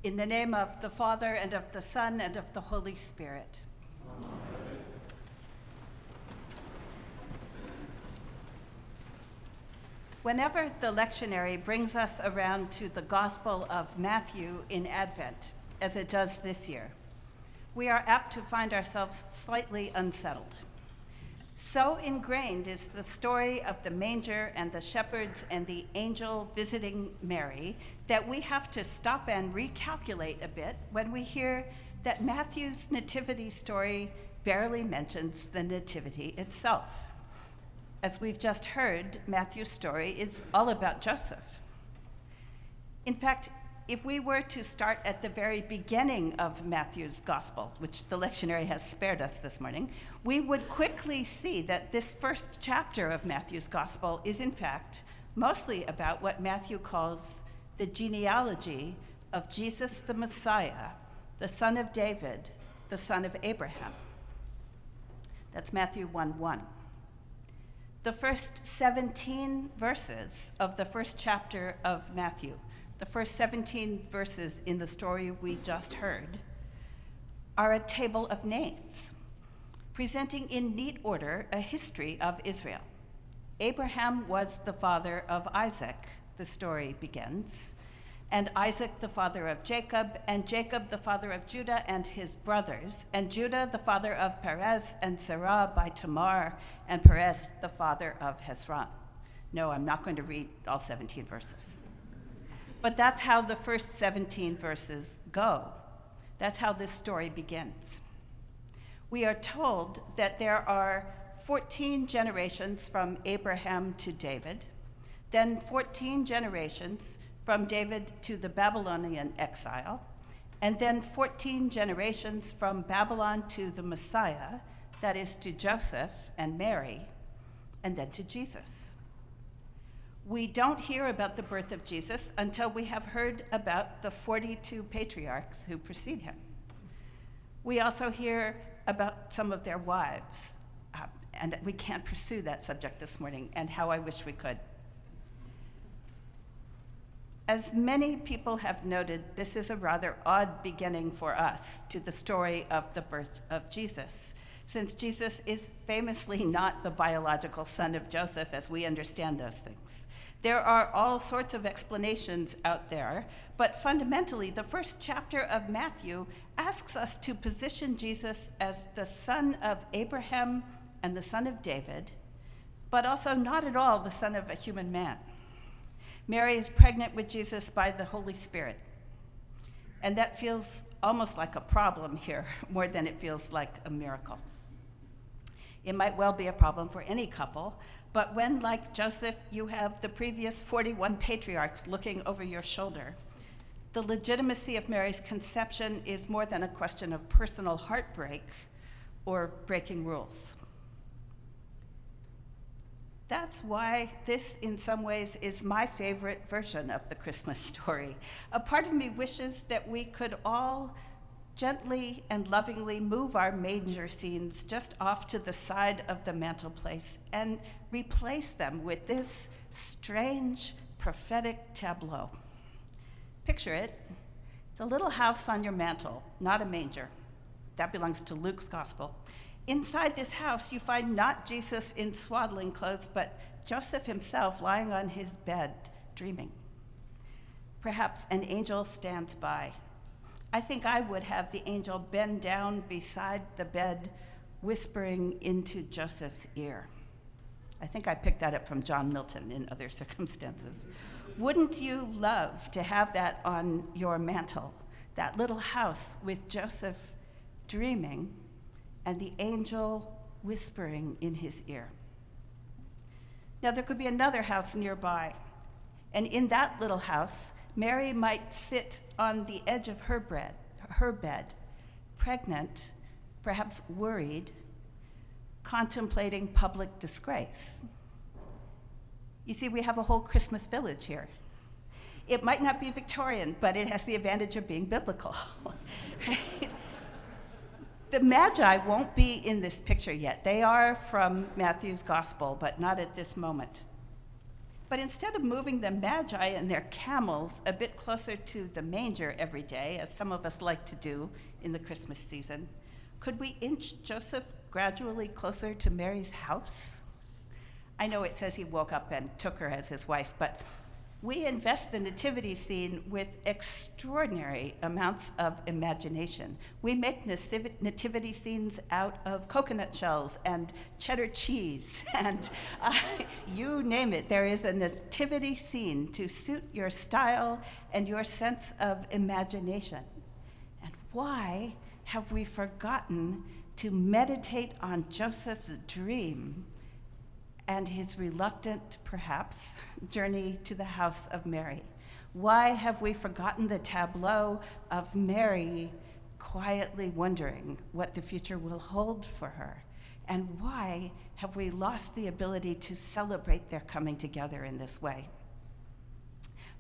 In the name of the Father, and of the Son, and of the Holy Spirit. Amen. Whenever the lectionary brings us around to the Gospel of Matthew in Advent, as it does this year, we are apt to find ourselves slightly unsettled. So ingrained is the story of the manger and the shepherds and the angel visiting Mary that we have to stop and recalculate a bit when we hear that Matthew's nativity story barely mentions the nativity itself. As we've just heard, Matthew's story is all about Joseph. In fact, if we were to start at the very beginning of Matthew's gospel, which the lectionary has spared us this morning, we would quickly see that this first chapter of Matthew's gospel is in fact mostly about what Matthew calls the genealogy of Jesus the Messiah, the son of David, the son of Abraham. That's Matthew 1:1. The first 17 verses of the first chapter of Matthew, the first 17 verses in the story we just heard, are a table of names, presenting in neat order a history of Israel. Abraham was the father of Isaac, the story begins, and Isaac the father of Jacob, and Jacob the father of Judah and his brothers, and Judah the father of Perez, and Sarah by Tamar, and Perez the father of Hezron. No, I'm not going to read all 17 verses. But that's how the first 17 verses go. That's how this story begins. We are told that there are 14 generations from Abraham to David, then 14 generations from David to the Babylonian exile, and then 14 generations from Babylon to the Messiah, that is to Joseph and Mary, and then to Jesus. We don't hear about the birth of Jesus until we have heard about the 42 patriarchs who precede him. We also hear about some of their wives, and we can't pursue that subject this morning, and how I wish we could. As many people have noted, this is a rather odd beginning for us to the story of the birth of Jesus, since Jesus is famously not the biological son of Joseph as we understand those things. There are all sorts of explanations out there, but fundamentally, the first chapter of Matthew asks us to position Jesus as the son of Abraham and the son of David, but also not at all the son of a human man. Mary is pregnant with Jesus by the Holy Spirit, and that feels almost like a problem here, more than it feels like a miracle. It might well be a problem for any couple, but when, like Joseph, you have the previous 41 patriarchs looking over your shoulder, the legitimacy of Mary's conception is more than a question of personal heartbreak or breaking rules. That's why this, in some ways, is my favorite version of the Christmas story. A part of me wishes that we could all gently and lovingly move our manger scenes just off to the side of the mantelpiece and replace them with this strange prophetic tableau. Picture it. It's a little house on your mantle, not a manger. That belongs to Luke's gospel. Inside this house, you find not Jesus in swaddling clothes, but Joseph himself lying on his bed, dreaming. Perhaps an angel stands by. I think I would have the angel bend down beside the bed, whispering into Joseph's ear. I think I picked that up from John Milton in other circumstances. Wouldn't you love to have that on your mantle, that little house with Joseph dreaming and the angel whispering in his ear? Now, there could be another house nearby, and in that little house, Mary might sit on the edge of her bed, pregnant, perhaps worried, contemplating public disgrace. You see, we have a whole Christmas village here. It might not be Victorian, but it has the advantage of being biblical. Right? The Magi won't be in this picture yet. They are from Matthew's gospel, but not at this moment. But instead of moving the Magi and their camels a bit closer to the manger every day, as some of us like to do in the Christmas season, could we inch Joseph gradually closer to Mary's house? I know it says he woke up and took her as his wife, but we invest the nativity scene with extraordinary amounts of imagination. We make nativity scenes out of coconut shells and cheddar cheese, and you name it. There is a nativity scene to suit your style and your sense of imagination. And why have we forgotten to meditate on Joseph's dream and his reluctant, perhaps, journey to the house of Mary? Why have we forgotten the tableau of Mary quietly wondering what the future will hold for her? And why have we lost the ability to celebrate their coming together in this way?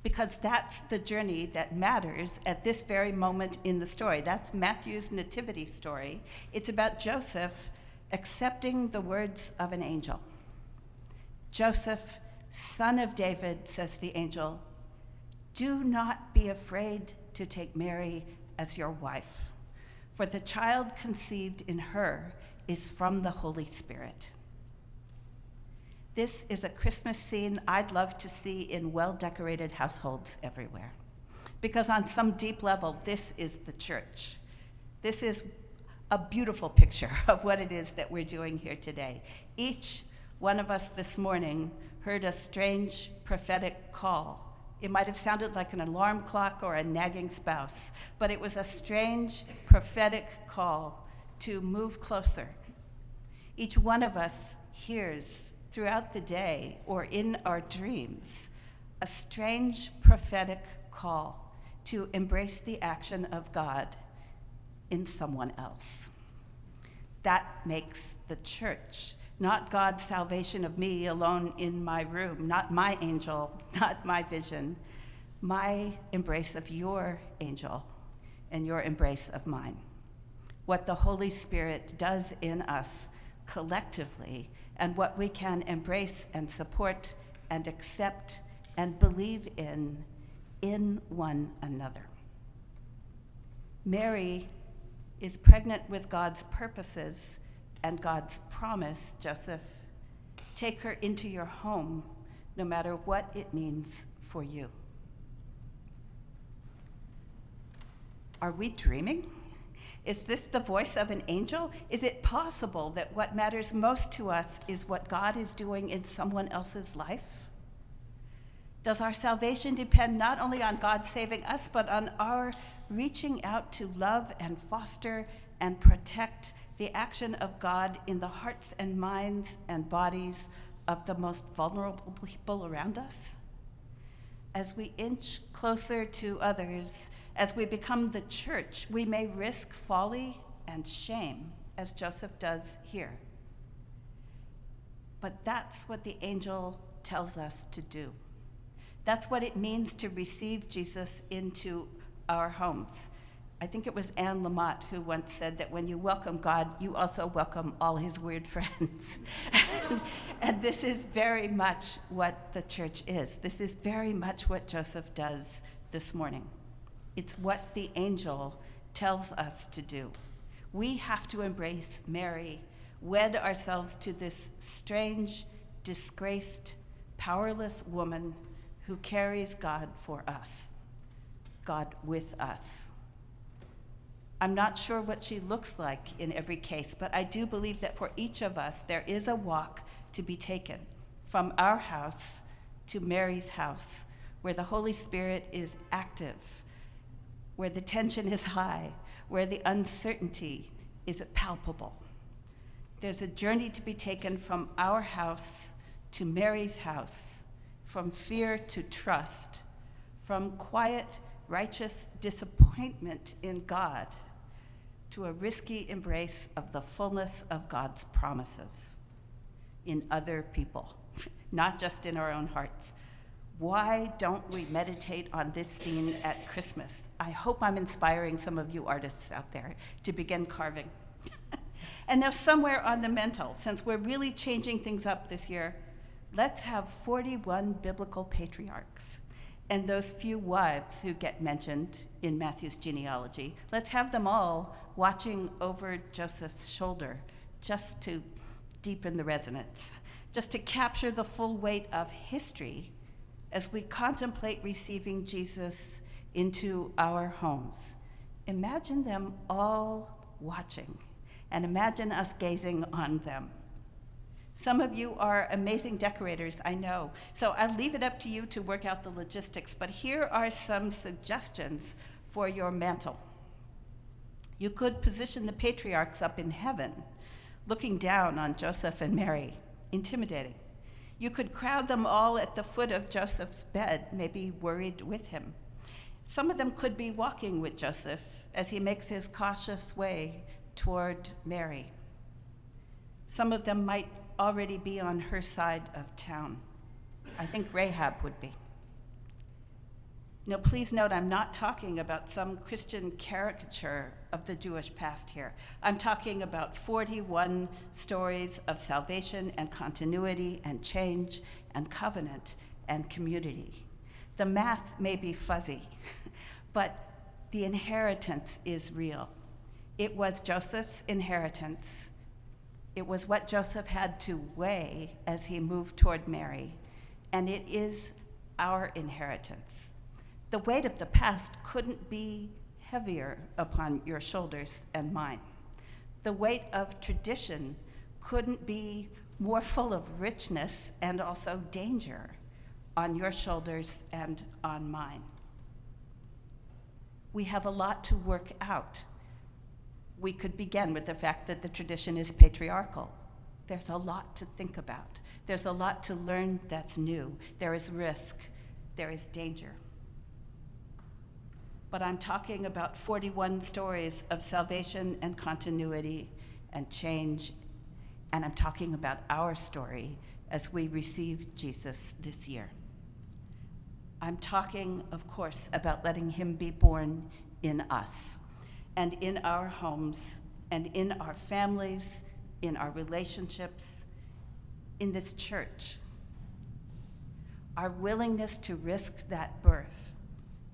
Because that's the journey that matters at this very moment in the story. That's Matthew's nativity story. It's about Joseph accepting the words of an angel. Joseph, son of David, says the angel, do not be afraid to take Mary as your wife, for the child conceived in her is from the Holy Spirit. This is a Christmas scene I'd love to see in well-decorated households everywhere, because on some deep level, this is the church. This is a beautiful picture of what it is that we're doing here today. Each one of us this morning heard a strange prophetic call. It might have sounded like an alarm clock or a nagging spouse, but it was a strange prophetic call to move closer. Each one of us hears throughout the day or in our dreams a strange prophetic call to embrace the action of God in someone else. That makes the church. Not God's salvation of me alone in my room, not my angel, not my vision, my embrace of your angel and your embrace of mine. What the Holy Spirit does in us collectively, and what we can embrace and support and accept and believe in one another. Mary is pregnant with God's purposes and God's promise, Joseph, take her into your home, no matter what it means for you. Are we dreaming? Is this the voice of an angel? Is it possible that what matters most to us is what God is doing in someone else's life? Does our salvation depend not only on God saving us, but on our reaching out to love and foster and protect the action of God in the hearts and minds and bodies of the most vulnerable people around us? As we inch closer to others, as we become the church, we may risk folly and shame, as Joseph does here. But that's what the angel tells us to do. That's what it means to receive Jesus into our homes. I think it was Anne Lamott who once said that when you welcome God, you also welcome all his weird friends. and this is very much what the church is. This is very much what Joseph does this morning. It's what the angel tells us to do. We have to embrace Mary, wed ourselves to this strange, disgraced, powerless woman who carries God for us, God with us. I'm not sure what she looks like in every case, but I do believe that for each of us, there is a walk to be taken from our house to Mary's house, where the Holy Spirit is active, where the tension is high, where the uncertainty is palpable. There's a journey to be taken from our house to Mary's house, from fear to trust, from quiet, righteous disappointment in God to a risky embrace of the fullness of God's promises in other people, not just in our own hearts. Why don't we meditate on this scene at Christmas? I hope I'm inspiring some of you artists out there to begin carving. And now somewhere on the mental, since we're really changing things up this year, let's have 41 biblical patriarchs. And those few wives who get mentioned in Matthew's genealogy, let's have them all watching over Joseph's shoulder just to deepen the resonance, just to capture the full weight of history as we contemplate receiving Jesus into our homes. Imagine them all watching, and imagine us gazing on them. Some of you are amazing decorators, I know, so I'll leave it up to you to work out the logistics, but here are some suggestions for your mantle. You could position the patriarchs up in heaven, looking down on Joseph and Mary, intimidating. You could crowd them all at the foot of Joseph's bed, maybe worried with him. Some of them could be walking with Joseph as he makes his cautious way toward Mary. Some of them might already be on her side of town. I think Rahab would be. Now, please note, I'm not talking about some Christian caricature of the Jewish past here. I'm talking about 41 stories of salvation and continuity and change and covenant and community. The math may be fuzzy, but the inheritance is real. It was Joseph's inheritance. It was what Joseph had to weigh as he moved toward Mary, and it is our inheritance. The weight of the past couldn't be heavier upon your shoulders and mine. The weight of tradition couldn't be more full of richness and also danger on your shoulders and on mine. We have a lot to work out. We could begin with the fact that the tradition is patriarchal. There's a lot to think about. There's a lot to learn that's new. There is risk. There is danger. But I'm talking about 41 stories of salvation and continuity and change, and I'm talking about our story as we receive Jesus this year. I'm talking, of course, about letting him be born in us and in our homes and in our families, in our relationships, in this church. Our willingness to risk that birth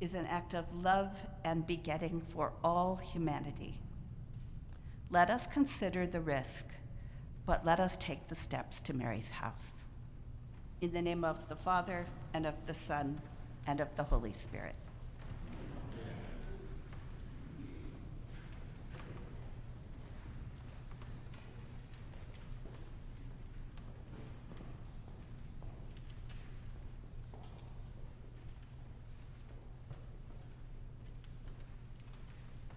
is an act of love and begetting for all humanity. Let us consider the risk, but let us take the steps to Mary's house. In the name of the Father, and of the Son, and of the Holy Spirit.